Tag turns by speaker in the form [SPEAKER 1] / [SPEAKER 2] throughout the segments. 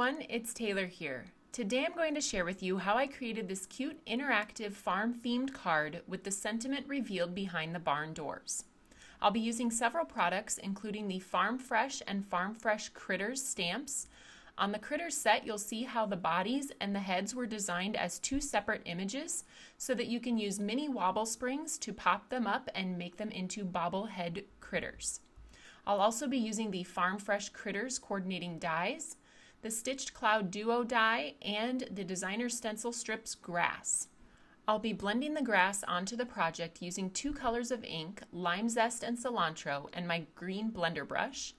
[SPEAKER 1] everyone, it's Taylor here. Today I'm going to share with you how I created this cute interactive farm-themed card with the sentiment revealed behind the barn doors. I'll be using several products including the Farm Fresh and Farm Fresh Critters stamps. On the Critters set, you'll see how the bodies and the heads were designed as two separate images so that you can use mini wobble springs to pop them up and make them into bobblehead critters. I'll also be using the Farm Fresh Critters coordinating dies, the Stitched Cloud Duo die, and the Designer Stencil Strips Grass. I'll be blending the grass onto the project using two colors of ink, Lime Zest and Cilantro, and my green blender brush.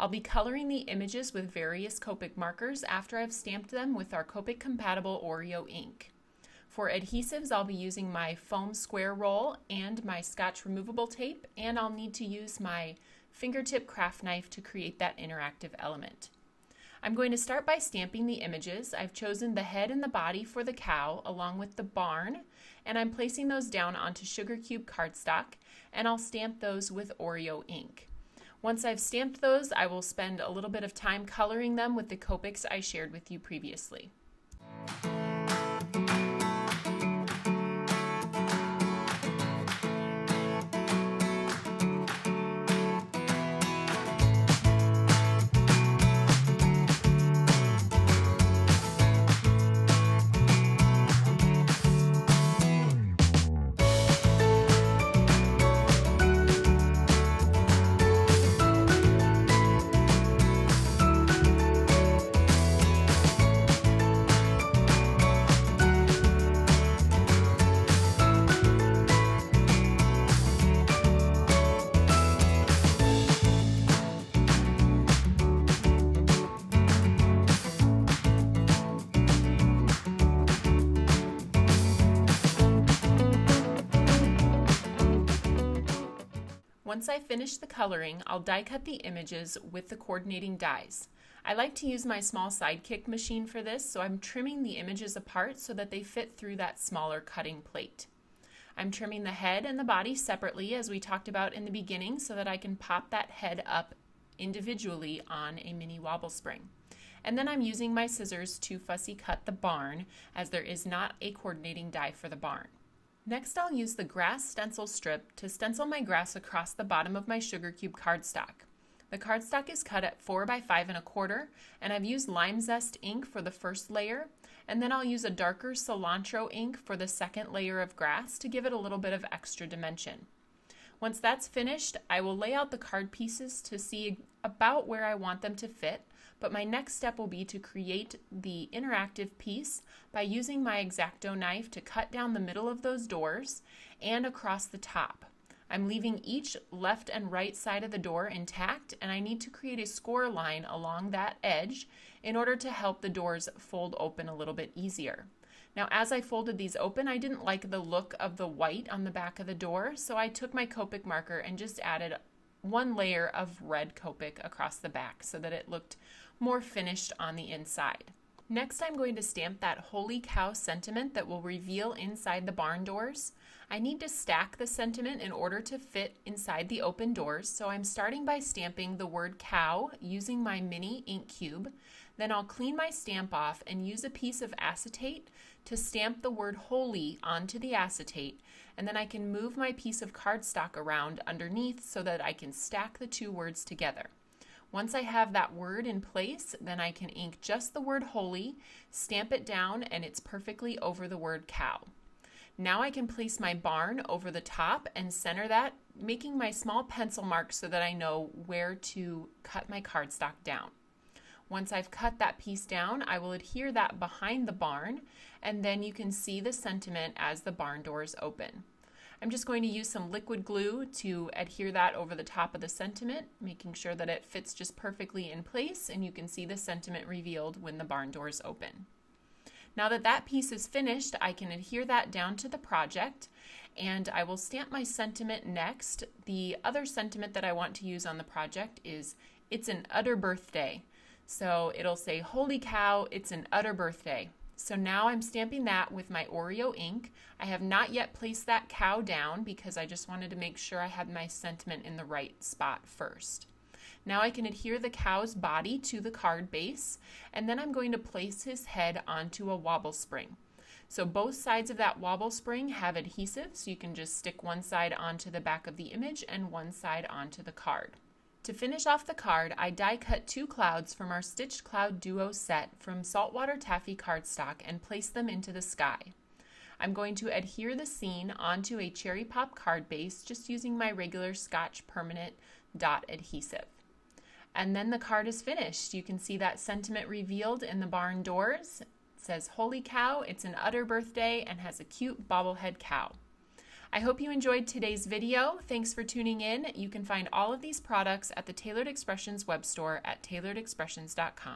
[SPEAKER 1] I'll be coloring the images with various Copic markers after I've stamped them with our Copic compatible Oreo ink. For adhesives, I'll be using my foam square roll and my Scotch removable tape, and I'll need to use my Fingertip craft knife to create that interactive element. I'm going to start by stamping the images. I've chosen the head and the body for the cow along with the barn, and I'm placing those down onto sugar cube cardstock, and I'll stamp those with Oreo ink. Once I've stamped those, I will spend a little bit of time coloring them with the Copics I shared with you previously. Once I finish the coloring, I'll die cut the images with the coordinating dies. I like to use my small sidekick machine for this, so I'm trimming the images apart so that they fit through that smaller cutting plate. I'm trimming the head and the body separately as we talked about in the beginning so that I can pop that head up individually on a mini wobble spring. And then I'm using my scissors to fussy cut the barn as there is not a coordinating die for the barn. Next, I'll use the grass stencil strip to stencil my grass across the bottom of my sugar cube cardstock. The cardstock is cut at 4 by 5 1/4, and I've used Lime Zest ink for the first layer, and then I'll use a darker Cilantro ink for the second layer of grass to give it a little bit of extra dimension. Once that's finished, I will lay out the card pieces to see about where I want them to fit, but my next step will be to create the interactive piece by using my X-Acto knife to cut down the middle of those doors and across the top. I'm leaving each left and right side of the door intact, and I need to create a score line along that edge in order to help the doors fold open a little bit easier. Now, as I folded these open, I didn't like the look of the white on the back of the door, so I took my Copic marker and just added one layer of red Copic across the back so that it looked more finished on the inside. Next, I'm going to stamp that holy cow sentiment that will reveal inside the barn doors. I need to stack the sentiment in order to fit inside the open doors, so I'm starting by stamping the word cow using my mini ink cube. Then I'll clean my stamp off and use a piece of acetate to stamp the word holy onto the acetate, and then I can move my piece of cardstock around underneath so that I can stack the two words together. Once I have that word in place, then I can ink just the word holy, stamp it down, and it's perfectly over the word cow. Now I can place my barn over the top and center that, making my small pencil marks so that I know where to cut my cardstock down. Once I've cut that piece down, I will adhere that behind the barn, and then you can see the sentiment as the barn doors open. I'm just going to use some liquid glue to adhere that over the top of the sentiment, making sure that it fits just perfectly in place, and you can see the sentiment revealed when the barn doors open. Now that that piece is finished, I can adhere that down to the project, and I will stamp my sentiment next. The other sentiment that I want to use on the project is, "It's an utter birthday." So it'll say, "Holy cow, it's an utter birthday." So now I'm stamping that with my Oreo ink. I have not yet placed that cow down because I just wanted to make sure I had my sentiment in the right spot first. Now I can adhere the cow's body to the card base, and then I'm going to place his head onto a wobble spring. So both sides of that wobble spring have adhesive, so you can just stick one side onto the back of the image and one side onto the card. To finish off the card, I die cut 2 clouds from our Stitched Cloud Duo set from Saltwater Taffy cardstock and place them into the sky. I'm going to adhere the scene onto a cherry pop card base just using my regular Scotch Permanent dot adhesive. And then the card is finished. You can see that sentiment revealed in the barn doors. It says, "Holy cow, it's an utter birthday," and has a cute bobblehead cow. I hope you enjoyed today's video. Thanks for tuning in. You can find all of these products at the Tailored Expressions web store at tailoredexpressions.com.